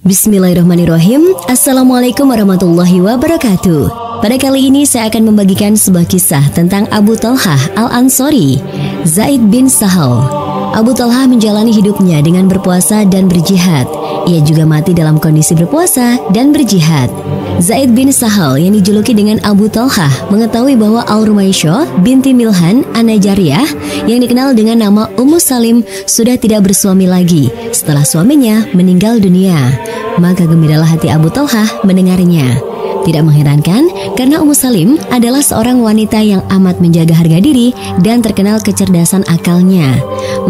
Bismillahirrahmanirrahim. Assalamualaikum warahmatullahi wabarakatuh. Pada kali ini saya akan membagikan sebuah kisah tentang Abu Talhah Al-Ansari, Zaid bin Sahal. Abu Talhah menjalani hidupnya dengan berpuasa dan berjihad. Ia juga mati dalam kondisi berpuasa dan berjihad. Zaid bin Sahal yang dijuluki dengan Abu Talhah mengetahui bahwa Al-Rumaisyah binti Milhan An-Najariyah yang dikenal dengan nama Ummu Salim sudah tidak bersuami lagi setelah suaminya meninggal dunia. Maka gembiralah hati Abu Talhah mendengarnya. Tidak mengherankan karena Ummu Salim adalah seorang wanita yang amat menjaga harga diri dan terkenal kecerdasan akalnya.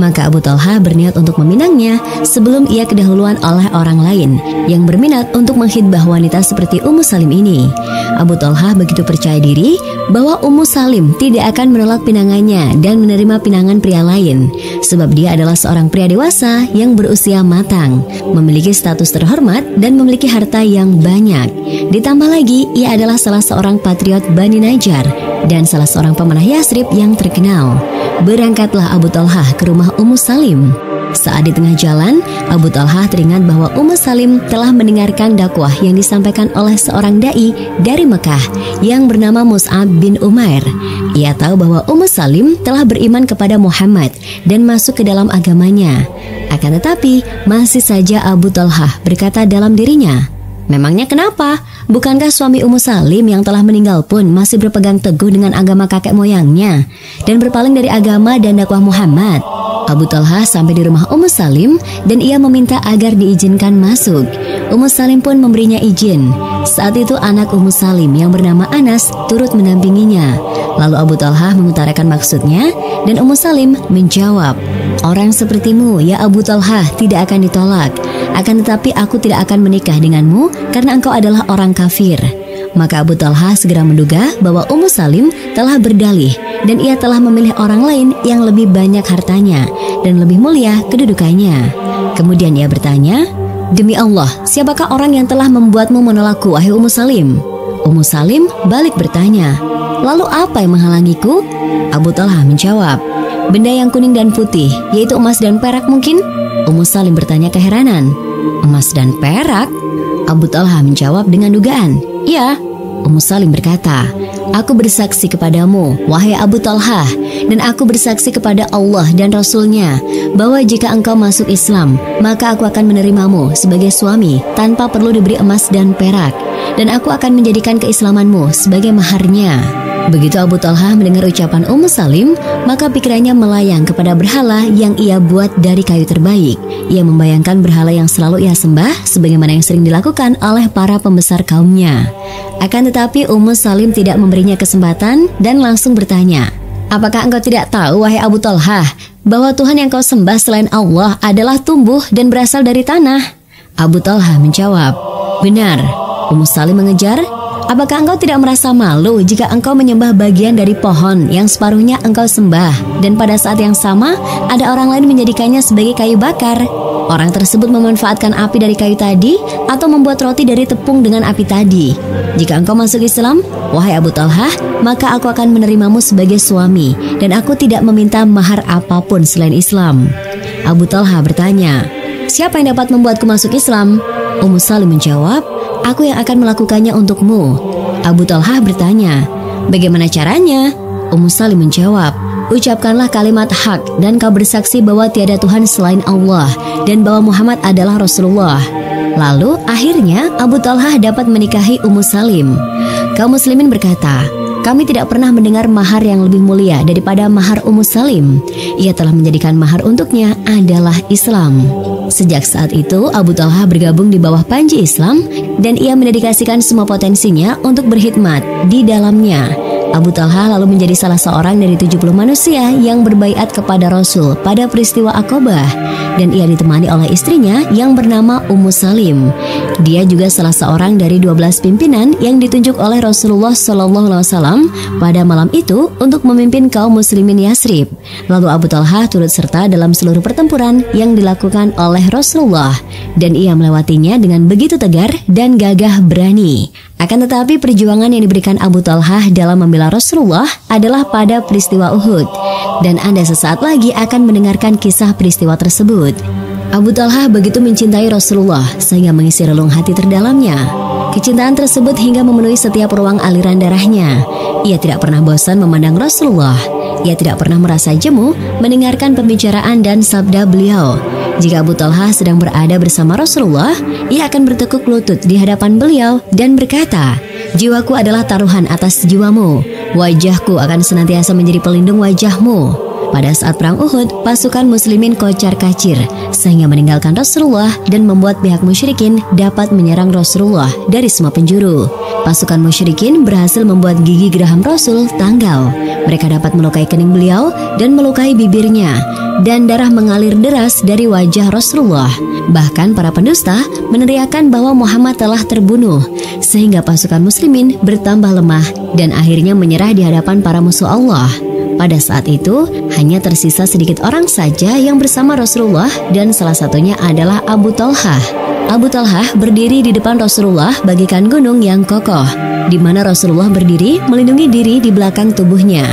Maka Abu Talhah berniat untuk meminangnya sebelum ia kedahuluan oleh orang lain yang berminat untuk menghitbah wanita seperti Ummu Salim ini. Abu Talhah begitu percaya diri bahwa Ummu Salim tidak akan menolak pinangannya dan menerima pinangan pria lain, sebab dia adalah seorang pria dewasa yang berusia matang, memiliki status terhormat dan memiliki harta yang banyak. Ditambah lagi, ia adalah salah seorang patriot Bani Najjar dan salah seorang pemanah Yasrib yang terkenal. Berangkatlah Abu Talhah ke rumah Ummu Salim. Saat di tengah jalan, Abu Talhah teringat bahwa Ummu Salim telah mendengarkan dakwah yang disampaikan oleh seorang dai dari Mekah yang bernama Mus'ab bin Umair. Ia tahu bahwa Ummu Salim telah beriman kepada Muhammad dan masuk ke dalam agamanya. Akan tetapi, masih saja Abu Talhah berkata dalam dirinya, "Memangnya kenapa? Bukankah suami Ummu Salim yang telah meninggal pun masih berpegang teguh dengan agama kakek moyangnya dan berpaling dari agama dan dakwah Muhammad?" Abu Talhah sampai di rumah Ummu Salim dan ia meminta agar diizinkan masuk. Ummu Salim pun memberinya izin. Saat itu anak Ummu Salim yang bernama Anas turut mendampinginya. Lalu Abu Talhah mengutarakan maksudnya dan Ummu Salim menjawab, "Orang sepertimu ya Abu Talhah tidak akan ditolak. Akan tetapi aku tidak akan menikah denganmu karena engkau adalah orang kafir." Maka Abu Talhah segera menduga bahwa Ummu Salim telah berdalih dan ia telah memilih orang lain yang lebih banyak hartanya dan lebih mulia kedudukannya. Kemudian ia bertanya, "Demi Allah, siapakah orang yang telah membuatmu menolakku, wahai Ummu Salim?" Ummu Salim balik bertanya, "Lalu apa yang menghalangiku?" Abu Talhah menjawab, "Benda yang kuning dan putih, yaitu emas dan perak mungkin?" Ummu Salim bertanya keheranan, "Emas dan perak?" Abu Talhah menjawab dengan dugaan, "Ya." Ummu Salim berkata, "Aku bersaksi kepadamu, wahai Abu Talhah, dan aku bersaksi kepada Allah dan Rasul-Nya, bahwa jika engkau masuk Islam, maka aku akan menerimamu sebagai suami tanpa perlu diberi emas dan perak, dan aku akan menjadikan keislamanmu sebagai maharnya." Begitu Abu Talhah mendengar ucapan Ummu Salim, maka pikirannya melayang kepada berhala yang ia buat dari kayu terbaik. Ia membayangkan berhala yang selalu ia sembah sebagaimana yang sering dilakukan oleh para pembesar kaumnya. Akan tetapi Ummu Salim tidak memberinya kesempatan dan langsung bertanya, "Apakah engkau tidak tahu, wahai Abu Talhah, bahwa Tuhan yang kau sembah selain Allah adalah tumbuh dan berasal dari tanah?" Abu Talhah menjawab, "Benar." Ummu Salim mengejar, "Apakah engkau tidak merasa malu jika engkau menyembah bagian dari pohon yang separuhnya engkau sembah dan pada saat yang sama ada orang lain menjadikannya sebagai kayu bakar? Orang tersebut memanfaatkan api dari kayu tadi atau membuat roti dari tepung dengan api tadi. Jika engkau masuk Islam, wahai Abu Talhah, maka aku akan menerimamu sebagai suami dan aku tidak meminta mahar apapun selain Islam." Abu Talhah bertanya, "Siapa yang dapat membuatku masuk Islam?" Ummu Salim menjawab, "Aku yang akan melakukannya untukmu." Abu Talhah bertanya, "Bagaimana caranya?" Ummu Salim menjawab, "Ucapkanlah kalimat hak dan kau bersaksi bahwa tiada Tuhan selain Allah dan bahwa Muhammad adalah Rasulullah." Lalu akhirnya Abu Talhah dapat menikahi Ummu Salim. Kaum muslimin berkata, "Kami tidak pernah mendengar mahar yang lebih mulia daripada mahar Ummu Salim. Ia telah menjadikan mahar untuknya adalah Islam." Sejak saat itu Abu Talhah bergabung di bawah panji Islam dan ia mendedikasikan semua potensinya untuk berkhidmat di dalamnya. Abu Talhah lalu menjadi salah seorang dari 70 manusia yang berbaiat kepada Rasul pada peristiwa Aqabah, dan ia ditemani oleh istrinya yang bernama Ummu Salim. Dia juga salah seorang dari 12 pimpinan yang ditunjuk oleh Rasulullah SAW pada malam itu untuk memimpin kaum muslimin Yasrib. Lalu Abu Talhah turut serta dalam seluruh pertempuran yang dilakukan oleh Rasulullah, dan ia melewatinya dengan begitu tegar dan gagah berani. Akan tetapi perjuangan yang diberikan Abu Talhah dalam membela Rasulullah adalah pada peristiwa Uhud, dan Anda sesaat lagi akan mendengarkan kisah peristiwa tersebut. Abu Talhah begitu mencintai Rasulullah sehingga mengisi relung hati terdalamnya. Kecintaan tersebut hingga memenuhi setiap ruang aliran darahnya. Ia tidak pernah bosan memandang Rasulullah. Ia tidak pernah merasa jemu mendengarkan pembicaraan dan sabda beliau. Jika Abu Talhah sedang berada bersama Rasulullah, ia akan bertekuk lutut di hadapan beliau dan berkata, "Jiwaku adalah taruhan atas jiwamu. Wajahku akan senantiasa menjadi pelindung wajahmu." Pada saat perang Uhud, pasukan muslimin kocar-kacir sehingga meninggalkan Rasulullah dan membuat pihak musyrikin dapat menyerang Rasulullah dari semua penjuru. Pasukan musyrikin berhasil membuat gigi geraham Rasul tanggal. Mereka dapat melukai kening beliau dan melukai bibirnya, dan darah mengalir deras dari wajah Rasulullah. Bahkan para pendusta meneriakkan bahwa Muhammad telah terbunuh, sehingga pasukan muslimin bertambah lemah dan akhirnya menyerah di hadapan para musuh Allah. Pada saat itu, hanya tersisa sedikit orang saja yang bersama Rasulullah, dan salah satunya adalah Abu Talhah. Abu Talhah berdiri di depan Rasulullah bagaikan gunung yang kokoh, di mana Rasulullah berdiri melindungi diri di belakang tubuhnya.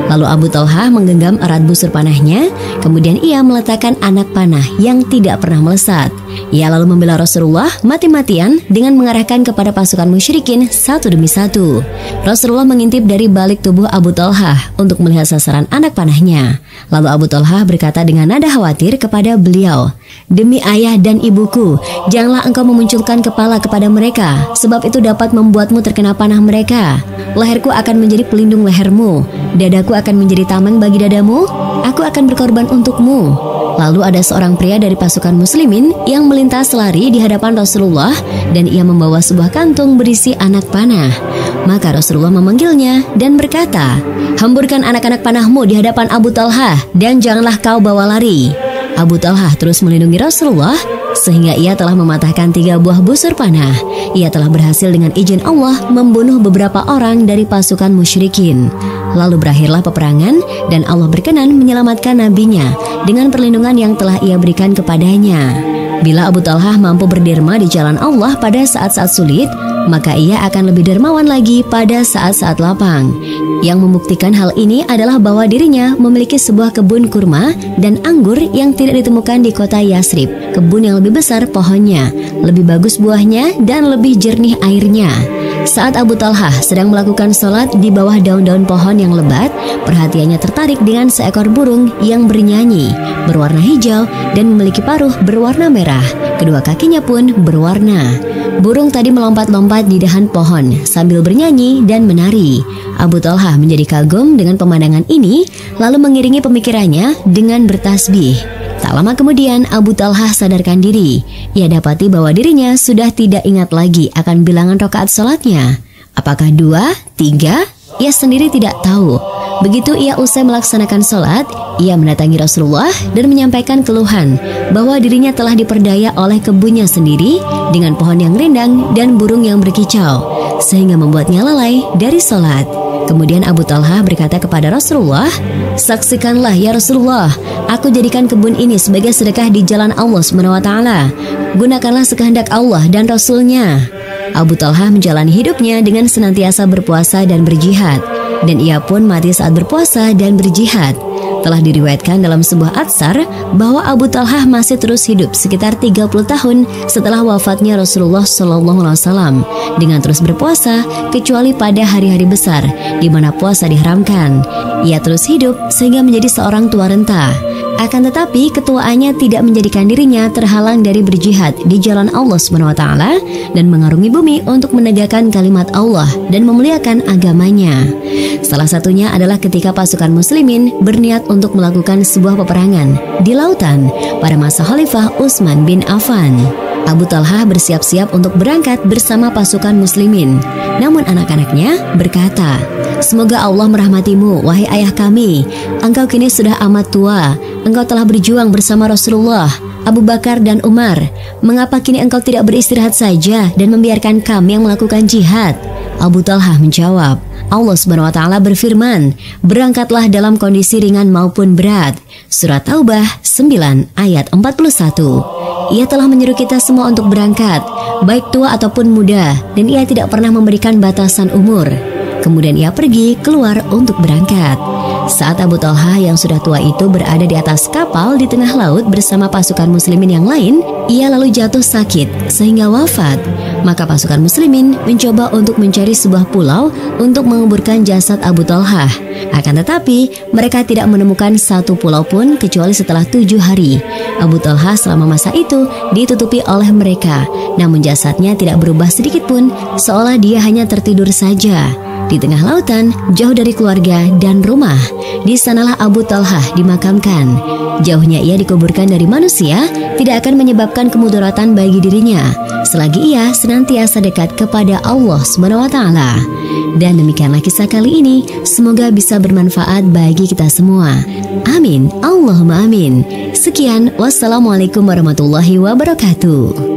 Lalu Abu Talhah menggenggam erat busur panahnya, kemudian ia meletakkan anak panah yang tidak pernah melesat. Ia lalu membela Rasulullah mati-matian dengan mengarahkan kepada pasukan musyrikin satu demi satu. Rasulullah mengintip dari balik tubuh Abu Talhah untuk melihat sasaran anak panahnya. Lalu Abu Talhah berkata dengan nada khawatir kepada beliau, "Demi ayah dan ibuku, janganlah engkau memunculkan kepala kepada mereka, sebab itu dapat membuatmu terkena panah mereka. Leherku akan menjadi pelindung lehermu, dadaku akan menjadi tameng bagi dadamu, aku akan berkorban untukmu." Lalu ada seorang pria dari pasukan muslimin yang melintas lari di hadapan Rasulullah, dan ia membawa sebuah kantung berisi anak panah. Maka Rasulullah memanggilnya dan berkata, "Hamburkan anak-anak panahmu di hadapan Abu Talhah dan janganlah kau bawa lari." Abu Talhah terus melindungi Rasulullah sehingga ia telah mematahkan 3 buah busur panah. Ia telah berhasil dengan izin Allah membunuh beberapa orang dari pasukan musyrikin. Lalu berakhirlah peperangan dan Allah berkenan menyelamatkan nabinya dengan perlindungan yang telah ia berikan kepadanya. Bila Abu Talhah mampu berderma di jalan Allah pada saat-saat sulit, maka ia akan lebih dermawan lagi pada saat-saat lapang. Yang membuktikan hal ini adalah bahwa dirinya memiliki sebuah kebun kurma dan anggur yang tidak ditemukan di kota Yasrib. Kebun yang lebih besar pohonnya, lebih bagus buahnya, dan lebih jernih airnya. Saat Abu Talhah sedang melakukan sholat di bawah daun-daun pohon yang lebat, perhatiannya tertarik dengan seekor burung yang bernyanyi, berwarna hijau dan memiliki paruh berwarna merah. Kedua kakinya pun berwarna. Burung tadi melompat-lompat di dahan pohon sambil bernyanyi dan menari. Abu Talhah menjadi kagum dengan pemandangan ini, lalu mengiringi pemikirannya dengan bertasbih. Tak lama kemudian Abu Talhah sadarkan diri. Ia dapati bahwa dirinya sudah tidak ingat lagi akan bilangan rakaat sholatnya. Apakah 2, 3? Ia sendiri tidak tahu. Begitu ia usai melaksanakan sholat, ia mendatangi Rasulullah dan menyampaikan keluhan bahwa dirinya telah diperdaya oleh kebunnya sendiri dengan pohon yang rindang dan burung yang berkicau, sehingga membuatnya lalai dari sholat. Kemudian Abu Talhah berkata kepada Rasulullah, "Saksikanlah ya Rasulullah, aku jadikan kebun ini sebagai sedekah di jalan Allah SWT. Gunakanlah sekehendak Allah dan Rasulnya." Abu Talhah menjalani hidupnya dengan senantiasa berpuasa dan berjihad, dan ia pun mati saat berpuasa dan berjihad. Telah diriwayatkan dalam sebuah atsar bahwa Abu Talhah masih terus hidup sekitar 30 tahun setelah wafatnya Rasulullah SAW dengan terus berpuasa kecuali pada hari-hari besar di mana puasa diharamkan. Ia terus hidup sehingga menjadi seorang tua renta. Akan tetapi ketuaannya tidak menjadikan dirinya terhalang dari berjihad di jalan Allah SWT dan mengarungi bumi untuk menegakkan kalimat Allah dan memuliakan agamanya. Salah satunya adalah ketika pasukan muslimin berniat untuk melakukan sebuah peperangan di lautan pada masa Khalifah Utsman bin Affan. Abu Talhah bersiap-siap untuk berangkat bersama pasukan muslimin. Namun anak-anaknya berkata, "Semoga Allah merahmatimu, wahai ayah kami. Engkau kini sudah amat tua. Engkau telah berjuang bersama Rasulullah, Abu Bakar dan Umar. Mengapa kini engkau tidak beristirahat saja dan membiarkan kami yang melakukan jihad?" Abu Talhah menjawab, Allah SWT berfirman, "Berangkatlah dalam kondisi ringan maupun berat." Surat Taubah 9 ayat 41. Ia telah menyeru kita semua untuk berangkat, baik tua ataupun muda, dan ia tidak pernah memberikan batasan umur. Kemudian ia pergi keluar untuk berangkat. Saat Abu Thalhah yang sudah tua itu berada di atas kapal di tengah laut bersama pasukan muslimin yang lain, ia lalu jatuh sakit sehingga wafat. Maka pasukan muslimin mencoba untuk mencari sebuah pulau untuk menguburkan jasad Abu Thalhah. Akan tetapi mereka tidak menemukan satu pulau pun kecuali setelah 7 hari. Abu Thalhah selama masa itu ditutupi oleh mereka, namun jasadnya tidak berubah sedikit pun, seolah dia hanya tertidur saja. Di tengah lautan, jauh dari keluarga dan rumah, di sanalah Abu Thalhah dimakamkan. Jauhnya ia dikuburkan dari manusia tidak akan menyebabkan kemudaratan bagi dirinya, selagi ia senantiasa dekat kepada Allah SWT. Dan demikianlah kisah kali ini, semoga bisa bermanfaat bagi kita semua. Amin, Allahumma amin. Sekian, wassalamualaikum warahmatullahi wabarakatuh.